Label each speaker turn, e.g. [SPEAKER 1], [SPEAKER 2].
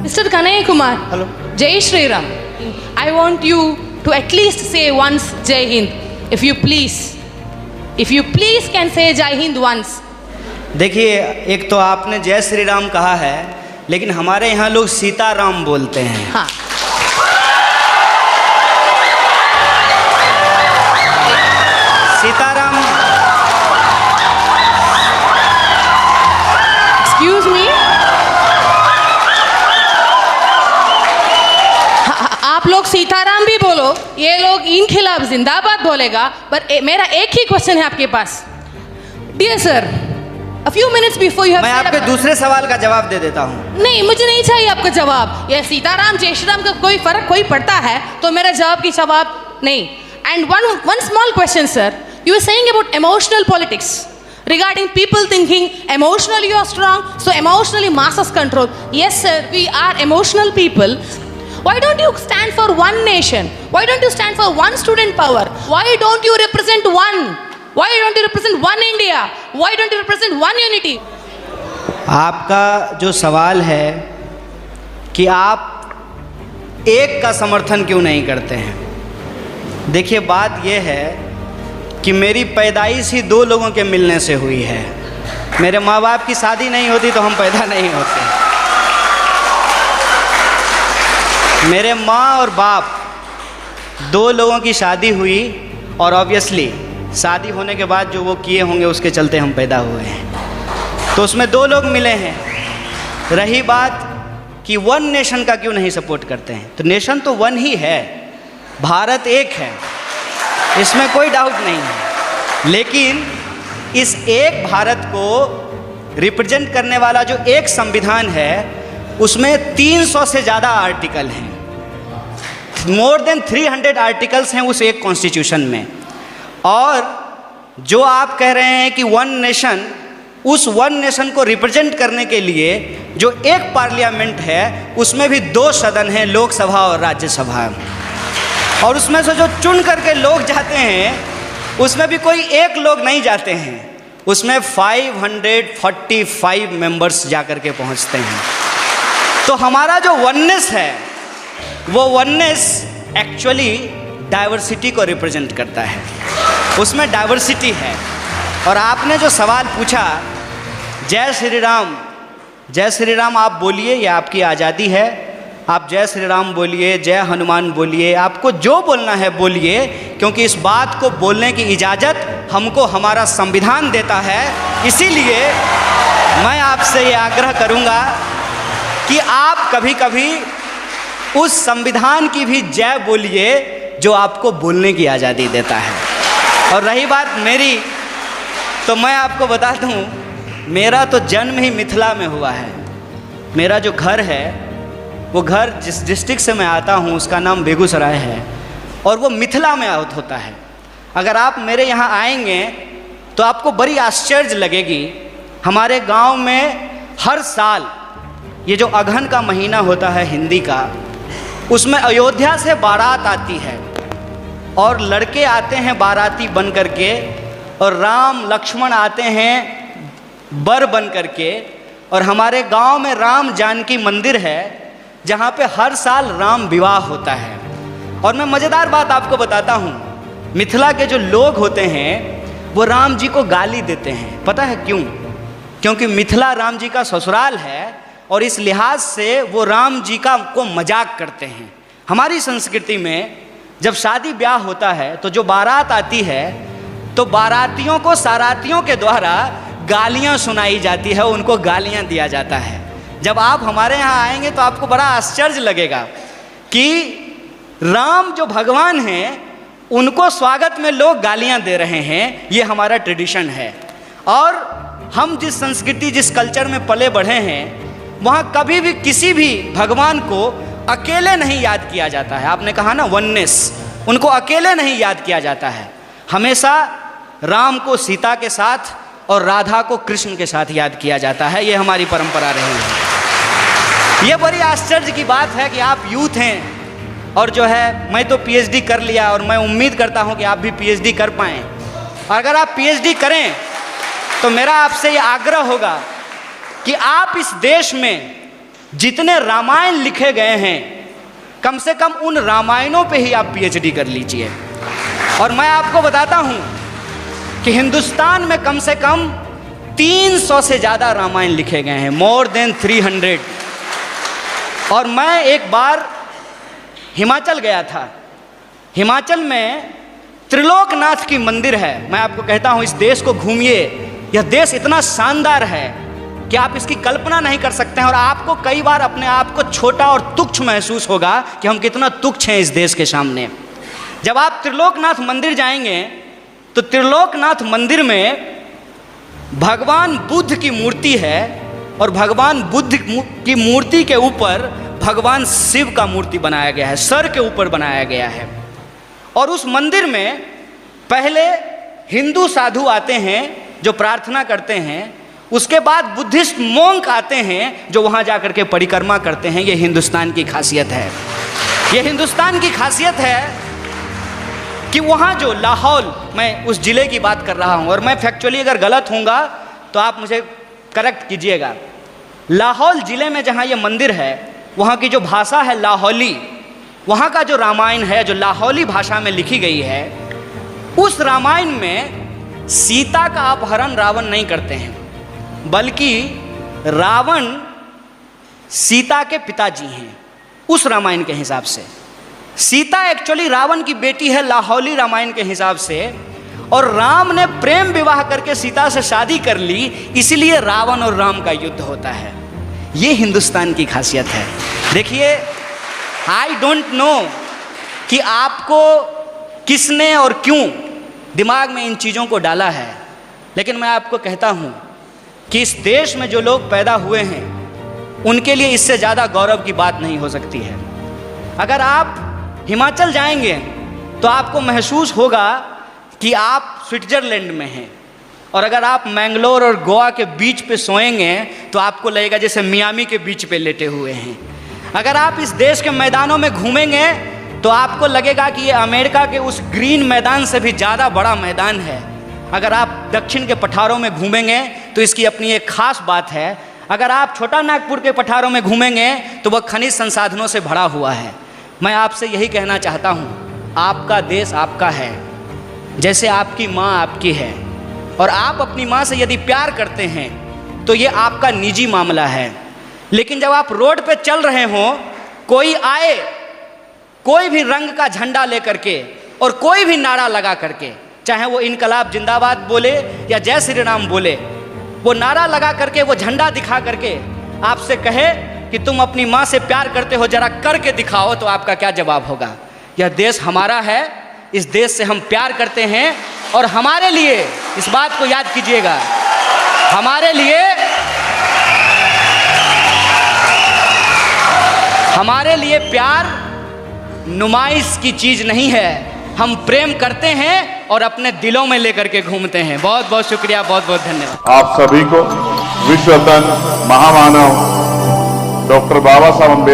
[SPEAKER 1] Mr. Kanai Kumar.
[SPEAKER 2] Hello.
[SPEAKER 1] Jai Shri Ram. I want you to at least say once Jai Hind. If you please can say Jai Hind once.
[SPEAKER 2] देखिए, एक तो आपने जय श्री राम कहा है, लेकिन हमारे यहाँ लोग सीताराम बोलते हैं।
[SPEAKER 1] हाँ।
[SPEAKER 2] सीताराम।
[SPEAKER 1] Excuse me. आप लोग सीताराम भी बोलो, ये लोग इन खिलाफ जिंदाबाद बोलेगा, पर मेरा एक ही क्वेश्चन है आपके पास। Dear sir, A few minutes before you have
[SPEAKER 2] मैं आपके दूसरे सवाल का जवाब दे देता हूँ।
[SPEAKER 1] नहीं, मुझे नहीं चाहिए आपका जवाब। ये सीताराम जय श्री राम का कोई फर्क कोई पड़ता है तो मेरा जवाब की जवाब नहीं। And one small question, sir. You were saying about emotional politics regarding people thinking emotionally you are strong, so emotionally masses control. Yes, sir, we are emotional people. Why don't you stand for one nation? Why don't you stand for one student power? Why don't you represent one? Why don't you represent one India? Why don't you represent one unity?
[SPEAKER 2] आपका जो सवाल है कि आप एक का समर्थन क्यों नहीं करते हैं। देखिए, बात यह है कि मेरी पैदाइश ही दो लोगों के मिलने से हुई है। मेरे माँ बाप की शादी नहीं होती तो हम पैदा नहीं होते। मेरे माँ और बाप दो लोगों की शादी हुई और ऑब्वियसली शादी होने के बाद जो वो किए होंगे उसके चलते हम पैदा हुए हैं, तो उसमें दो लोग मिले हैं। रही बात कि वन नेशन का क्यों नहीं सपोर्ट करते हैं, तो नेशन तो वन ही है, भारत एक है, इसमें कोई डाउट नहीं है। लेकिन इस एक भारत को रिप्रेजेंट करने वाला जो एक संविधान है उसमें 300 से ज़्यादा आर्टिकल हैं, मोर देन 300 आर्टिकल्स हैं उस एक कॉन्स्टिट्यूशन में। और जो आप कह रहे हैं कि वन नेशन, उस वन नेशन को रिप्रेजेंट करने के लिए जो एक पार्लियामेंट है उसमें भी दो सदन हैं, लोकसभा और राज्यसभा, और उसमें से जो चुन करके लोग जाते हैं उसमें भी कोई एक लोग नहीं जाते हैं, उसमें 545 मेंबर्स जा कर के पहुँचते हैं। तो हमारा जो वननेस है वो वननेस एक्चुअली डाइवर्सिटी को रिप्रेजेंट करता है, उसमें डाइवर्सिटी है। और आपने जो सवाल पूछा जय श्री राम आप बोलिए, ये आपकी आज़ादी है, आप जय श्री राम बोलिए, जय हनुमान बोलिए, आपको जो बोलना है बोलिए, क्योंकि इस बात को बोलने की इजाज़त हमको हमारा संविधान देता है। इसीलिए मैं आपसे ये आग्रह करूँगा कि आप कभी कभी उस संविधान की भी जय बोलिए जो आपको बोलने की आज़ादी देता है। और रही बात मेरी, तो मैं आपको बता दूं, मेरा तो जन्म ही मिथिला में हुआ है। मेरा जो घर है वो घर जिस डिस्ट्रिक्ट से मैं आता हूं उसका नाम बेगूसराय है और वो मिथिला में होता है। अगर आप मेरे यहाँ आएंगे तो आपको बड़ी आश्चर्य लगेगी। हमारे गांव में हर साल ये जो अगहन का महीना होता है हिंदी का, उसमें अयोध्या से बारात आती है और लड़के आते हैं बाराती बन करके, और राम लक्ष्मण आते हैं बर बन करके। और हमारे गांव में राम जानकी मंदिर है जहां पे हर साल राम विवाह होता है। और मैं मज़ेदार बात आपको बताता हूं, मिथिला के जो लोग होते हैं वो राम जी को गाली देते हैं। पता है क्यों? क्योंकि मिथिला राम जी का ससुराल है और इस लिहाज से वो राम जी का को मजाक करते हैं। हमारी संस्कृति में जब शादी ब्याह होता है तो जो बारात आती है तो बारातियों को सारातियों के द्वारा गालियां सुनाई जाती है, उनको गालियां दिया जाता है। जब आप हमारे यहाँ आएंगे तो आपको बड़ा आश्चर्य लगेगा कि राम जो भगवान हैं उनको स्वागत में लोग गालियां दे रहे हैं। ये हमारा ट्रेडिशन है। और हम जिस संस्कृति जिस कल्चर में पले बढ़े हैं वहाँ कभी भी किसी भी भगवान को अकेले नहीं याद किया जाता है। आपने कहा ना वननेस, उनको अकेले नहीं याद किया जाता है। हमेशा राम को सीता के साथ और राधा को कृष्ण के साथ याद किया जाता है। ये हमारी परंपरा रही है। ये बड़ी आश्चर्य की बात है कि आप यूथ हैं और जो है मैं तो पीएचडी कर लिया और मैं उम्मीद करता हूँ कि आप भी पीएचडी कर पाएँ। और अगर आप पीएचडी करें तो मेरा आपसे ये आग्रह होगा कि आप इस देश में जितने रामायण लिखे गए हैं, कम से कम उन रामायणों पे ही आप पीएचडी कर लीजिए। और मैं आपको बताता हूं कि हिंदुस्तान में कम से कम 300 से ज़्यादा रामायण लिखे गए हैं, मोर देन 300। और मैं एक बार हिमाचल गया था। हिमाचल में त्रिलोकनाथ की मंदिर है। मैं आपको कहता हूं इस देश को घूमिए। यह देश इतना शानदार है कि आप इसकी कल्पना नहीं कर सकते हैं। और आपको कई बार अपने आप को छोटा और तुच्छ महसूस होगा कि हम कितना तुच्छ हैं इस देश के सामने। जब आप त्रिलोकनाथ मंदिर जाएंगे तो त्रिलोकनाथ मंदिर में भगवान बुद्ध की मूर्ति है और भगवान बुद्ध की मूर्ति के ऊपर भगवान शिव का मूर्ति बनाया गया है, सर के ऊपर बनाया गया है। और उस मंदिर में पहले हिंदू साधु आते हैं जो प्रार्थना करते हैं, उसके बाद बुद्धिस्ट मोंक आते हैं जो वहाँ जाकर के परिक्रमा करते हैं। ये हिंदुस्तान की खासियत है। ये हिंदुस्तान की खासियत है कि वहाँ जो लाहौल, मैं उस ज़िले की बात कर रहा हूँ और मैं फैक्चुअली अगर गलत होऊंगा तो आप मुझे करेक्ट कीजिएगा। लाहौल ज़िले में जहाँ ये मंदिर है, वहाँ की जो भाषा है लाहौली, वहाँ का जो रामायण है जो लाहौली भाषा में लिखी गई है, उस रामायण में सीता का अपहरण रावण नहीं करते हैं, बल्कि रावण सीता के पिताजी हैं। उस रामायण के हिसाब से सीता एक्चुअली रावण की बेटी है लाहौली रामायण के हिसाब से, और राम ने प्रेम विवाह करके सीता से शादी कर ली, इसलिए रावण और राम का युद्ध होता है। ये हिंदुस्तान की खासियत है। देखिए, आई डोंट नो कि आपको किसने और क्यों दिमाग में इन चीज़ों को डाला है, लेकिन मैं आपको कहता हूँ कि इस देश में जो लोग पैदा हुए हैं उनके लिए इससे ज़्यादा गौरव की बात नहीं हो सकती है। अगर आप हिमाचल जाएंगे तो आपको महसूस होगा कि आप स्विट्ज़रलैंड में हैं, और अगर आप मैंगलोर और गोवा के बीच पे सोएंगे तो आपको लगेगा जैसे मियामी के बीच पे लेटे हुए हैं। अगर आप इस देश के मैदानों में घूमेंगे तो आपको लगेगा कि ये अमेरिका के उस ग्रीन मैदान से भी ज़्यादा बड़ा मैदान है। अगर आप दक्षिण के पठारों में घूमेंगे तो इसकी अपनी एक खास बात है। अगर आप छोटा नागपुर के पठारों में घूमेंगे तो वह खनिज संसाधनों से भरा हुआ है। मैं आपसे यही कहना चाहता हूँ, आपका देश आपका है, जैसे आपकी माँ आपकी है, और आप अपनी माँ से यदि प्यार करते हैं तो ये आपका निजी मामला है। लेकिन जब आप रोड पे चल रहे हों, कोई आए कोई भी रंग का झंडा लेकर के और कोई भी नारा लगा करके, चाहे वो इनकलाब जिंदाबाद बोले या जय श्री राम बोले, वो नारा लगा करके, वो झंडा दिखा करके आपसे कहे कि तुम अपनी माँ से प्यार करते हो, जरा करके दिखाओ, तो आपका क्या जवाब होगा? यह देश हमारा है, इस देश से हम प्यार करते हैं, और हमारे लिए, इस बात को याद कीजिएगा, हमारे लिए प्यार नुमाइश की चीज़ नहीं है। हम प्रेम करते हैं और अपने दिलों में लेकर के घूमते हैं। बहुत बहुत शुक्रिया, बहुत बहुत धन्यवाद।
[SPEAKER 3] आप सभी को विश्व रत्न महामानव डॉक्टर बाबा साहब अम्बेडकर